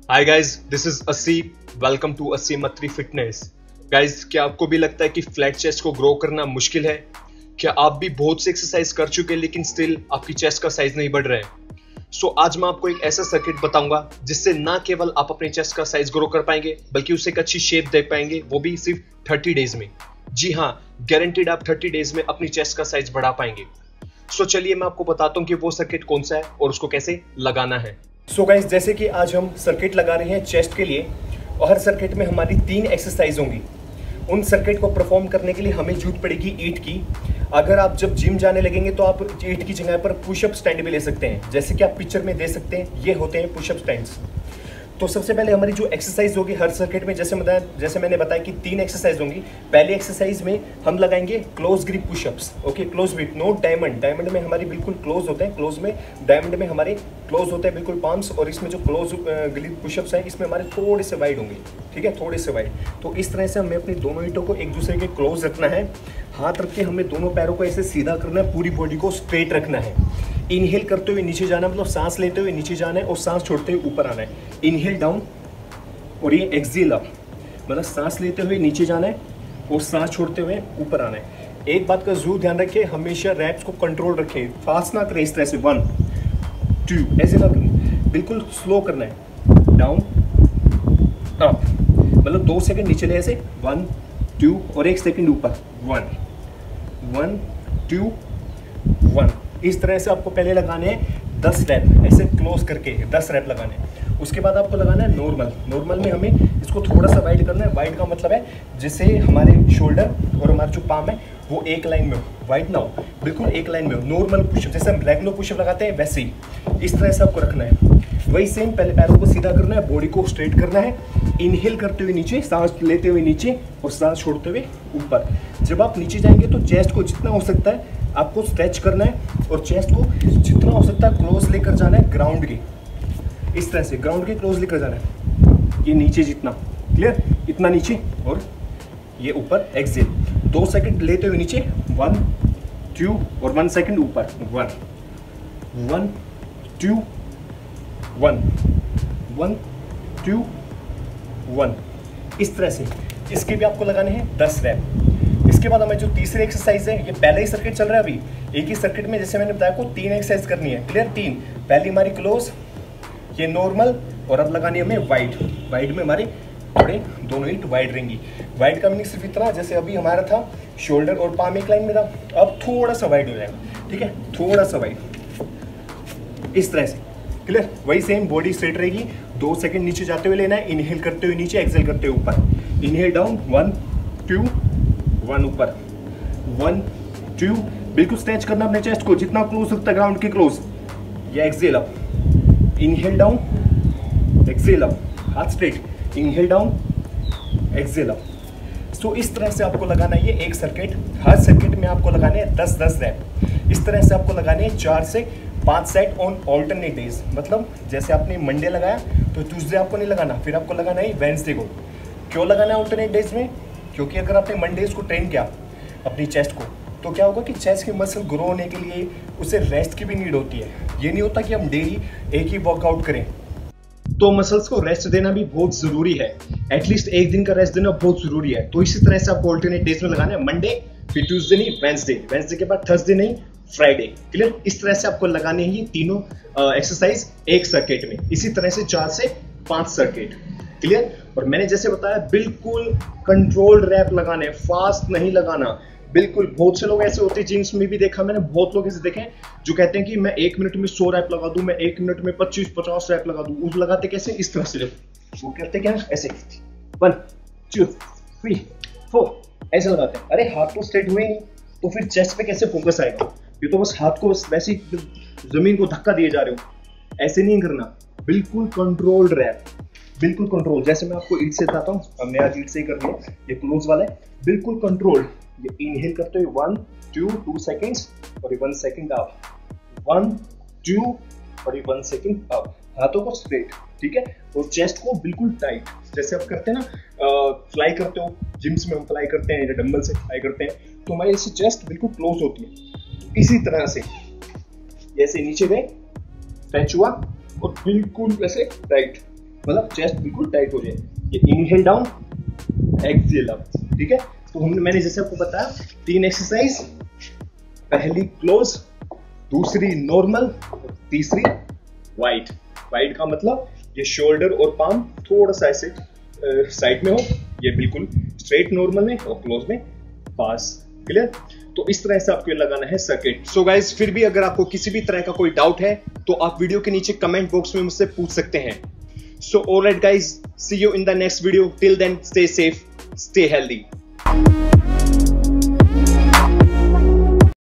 Hi guys, this is Aseem. Welcome to Aseem Atri fitness. Guys, क्या आपको भी लगता है कि फ्लैट चेस्ट को ग्रो करना मुश्किल है? क्या आप भी बहुत से एक्सरसाइज कर चुके हैं लेकिन स्टिल आपकी चेस्ट का साइज नहीं बढ़ रहा है? सो आज मैं आपको एक ऐसा सर्किट बताऊंगा जिससे ना केवल आप अपने चेस्ट का साइज ग्रो कर पाएंगे बल्कि उसे एक अच्छी शेप दे पाएंगे, वो भी सिर्फ 30 डेज में। जी हाँ, गारंटीड आप 30 डेज में अपनी चेस्ट का साइज बढ़ा पाएंगे। सो चलिए मैं आपको बताता हूँ कि वो सर्किट कौन सा है और उसको कैसे लगाना है। सो गाइस, जैसे कि आज हम सर्किट लगा रहे हैं चेस्ट के लिए और हर सर्किट में हमारी 3 एक्सरसाइज होंगी। उन सर्किट को परफॉर्म करने के लिए हमें जरूरत पड़ेगी ईंट की। अगर आप जब जिम जाने लगेंगे तो आप ईंट की जगह पर पुशअप स्टैंड भी ले सकते हैं, जैसे कि आप पिक्चर में देख सकते हैं, ये होते हैं पुशअप स्टैंड्स। तो सबसे पहले हमारी जो एक्सरसाइज होगी हर सर्किट में, जैसे मैंने बताया कि 3 एक्सरसाइज होंगी। पहली एक्सरसाइज में हम लगाएंगे close grip pushups. Okay, close grip, no diamond. Diamond में हमारी बिल्कुल क्लोज होते हैं, क्लोज में डायमंड में हमारे क्लोज होते हैं बिल्कुल पाम्स, और इसमें जो क्लोज ग्रिप पुशअप्स हैं इसमें हमारे थोड़े से वाइड होंगे। ठीक है, थोड़े से वाइड। तो इस तरह से हमें अपनी दोनों ईंटों को एक दूसरे के क्लोज रखना है। हाथ रख के हमें दोनों पैरों को ऐसे सीधा करना है, पूरी बॉडी को स्ट्रेट रखना है। इनहेल करते हुए नीचे जाना, मतलब सांस लेते हुए नीचे जाना है और सांस छोड़ते हुए ऊपर आना है। इनहेल डाउन और ये एक्सहेल अप, मतलब सांस लेते हुए नीचे जाना है और सांस छोड़ते हुए ऊपर आना है। एक बात का जरूर ध्यान रखें, हमेशा रैप्स को कंट्रोल रखें, फास्ट ना करें इस तरह से। 1 2 ऐसे ना करें, बिल्कुल स्लो करना है। डाउन अप, मतलब 2 सेकंड नीचे ले, ऐसे 1 2 और 1 सेकंड ऊपर। 1 1 2 1। इस तरह से आपको पहले लगाने हैं 10 रैप, ऐसे क्लोज करके 10 रैप लगाने हैं। उसके बाद आपको लगाना है नॉर्मल। नॉर्मल में हमें इसको थोड़ा सा वाइड करना है। वाइड का मतलब है जैसे हमारे शोल्डर और हमारा जो पाम है वो एक लाइन में हो, वाइड ना हो, बिल्कुल एक लाइन में हो। नॉर्मल पुशअप जैसे हम रेगुलर पुशअप लगाते हैं वैसे ही इस तरह से आपको रखना है। वही सेम, पहले पैरों को सीधा करना है, बॉडी को स्ट्रेट करना है। इनहेल करते हुए नीचे, सांस लेते हुए नीचे और सांस छोड़ते हुए ऊपर। जब आप नीचे जाएंगे तो चेस्ट को जितना हो सकता है आपको स्ट्रेच करना है और चेस्ट को जितना हो सकता है क्लोज लेकर जाना है ग्राउंड के। इस तरह से ग्राउंड के क्लोज लेकर जाना है। ये नीचे जितना, क्लियर, इतना नीचे और ये ऊपर। एक्सहेल 2 सेकंड लेते हुए नीचे, 1 2 और 1 सेकंड ऊपर। 1 1 2 1 1 2 1। इस तरह से इसके भी आपको लगाने हैं 10 रैप। इसके बाद हमें जो तीसरी एक्सरसाइज है, ये पहले ही सर्किट चल रहा है अभी। एक ही सर्किट में जैसे मैंने बताया को 3 एक्सरसाइज करनी है, क्लियर। 3, पहली हमारी क्लोज, ये नॉर्मल, और अब लगानी है हमें वाइड। वाइड में हमारे थोड़े दोनों ईंट वाइड रहेंगी। वाइड का मीनिंग सिर्फ इतना, जैसे अभी हमारा था शोल्डर और पाम एक लाइन में था, अब थोड़ा सा वाइड हो जाएगा। ठीक है, थोड़ा सा वाइड, इस तरह से, क्लियर। वही सेम, बॉडी स्ट्रेट रहेगी। 2 सेकंड नीचे जाते हुए लेना है, इनहेल करते हुए नीचे, एक्सहेल करते हुए ऊपर। इनहेल डाउन, 1 2 1 ऊपर। 1 2, बिल्कुल स्ट्रेच करना अपने चेस्ट को जितना क्लोज सकता है ग्राउंड के क्लोज। ये exhale up, inhale down, exhale up, हाथ straight, inhale down, exhale up. So इस तरह से आपको लगाना है ये एक सर्किट। हर सर्किट में आपको लगाने हैं 10-10 रैप। इस तरह से आपको लगाने हैं 4 से 5 सेट ऑन ऑल्टरनेट डेज। मतलब जैसे आपने मंडे लगाया तो ट्यूसडे आपको नहीं लगाना, फिर आपको लगाना है वेडनेसडे को। क्यों लगाना है ऑल्टरनेट डेज में? क्योंकि अगर आपने मंडेज को ट्रेन किया अपनी चेस्ट को, तो क्या होगा कि चेस्ट की मसल ग्रो होने के लिए उसे रेस्ट की भी नीड होती है। ये नहीं होता कि हम डेली एक ही वर्कआउट करें। तो मसल्स को रेस्ट देना भी बहुत जरूरी है। एटलीस्ट एक दिन का रेस्ट देना बहुत जरूरी है। तो इसी तरह से आपको ऑल्टरनेट डेज में लगाना है, मंडे, फिर ट्यूसडे नहीं वेडनेसडे, वेडनेसडे के बाद थर्सडे नहीं फ्राइडे, क्लियर। इस तरह से आपको लगाने हैं ये तीनों एक्सरसाइज एक सर्किट में। इसी तरह से 4 से 5 सर्किट, क्लियर। और मैंने जैसे बताया बिल्कुल कंट्रोल्ड रैप लगाने, फास्ट नहीं लगाना बिल्कुल। बहुत से लोग ऐसे होते हैं, जिम्स में भी देखा मैंने, बहुत लोग ऐसे देखे हैं जो कहते हैं कि मैं 1 मिनट में 100 रैप लगा दूं, मैं 1 मिनट में 25-50 रैप लगा दूं। उस लगाते कैसे? इस तरह से। वो करते क्या ऐसे, 1 2 3 4 ऐसे लगाते हैं। अरे हाथ तो स्ट्रेट हुए नहीं तो फिर चेस्ट पे कैसे फोकस आएगा? ये तो बस हाथ को बस वैसे ही जमीन को धक्का दिए जा रहे हो। ऐसे नहीं करना, बिल्कुल कंट्रोल्ड रैप, बिल्कुल कंट्रोल। जैसे मैं आपको ईट से बताता हूँ, अब मैं आज ईट से ही कर रही हूँ, ये क्लोज वाला है, बिल्कुल कंट्रोल्ड। ये इनहेल करते हुए 1 2 सेकंड्स और ये 1 सेकंड अप, 1 2 और ये 1 सेकंड अप। हाथों को स्ट्रेट, ठीक है, और चेस्ट को बिल्कुल टाइट, जैसे आप करते हैं ना, फ्लाई करते हो, जिम्स में हम फ्लाई करते हैं या डंबल से फ्लाई करते हैं, तो हमारी ऐसी चेस्ट बिल्कुल क्लोज होती है। इसी तरह से जैसे नीचे गए, स्ट्रेच हुआ और बिल्कुल वैसे टाइट, मतलब चेस्ट बिल्कुल टाइट हो जाए। ये इनहेल डाउन, एक्सहेल अप, ठीक है। तो मैंने जैसे आपको बताया 3 एक्सरसाइज, पहली क्लोज, दूसरी नॉर्मल, तीसरी वाइड। वाइड का मतलब ये शोल्डर और पाम थोड़ा सा ऐसे साइड में हो, ये बिल्कुल स्ट्रेट नॉर्मल में और क्लोज में पास। क्लियर? तो इस तरह से आपको लगाना है सर्किट। सो गाइज, फिर भी अगर आपको किसी भी तरह का कोई डाउट है तो आप वीडियो के नीचे कमेंट बॉक्स में मुझसे पूछ सकते हैं। So alright guys, see you in the next video. Till then, stay safe, stay healthy.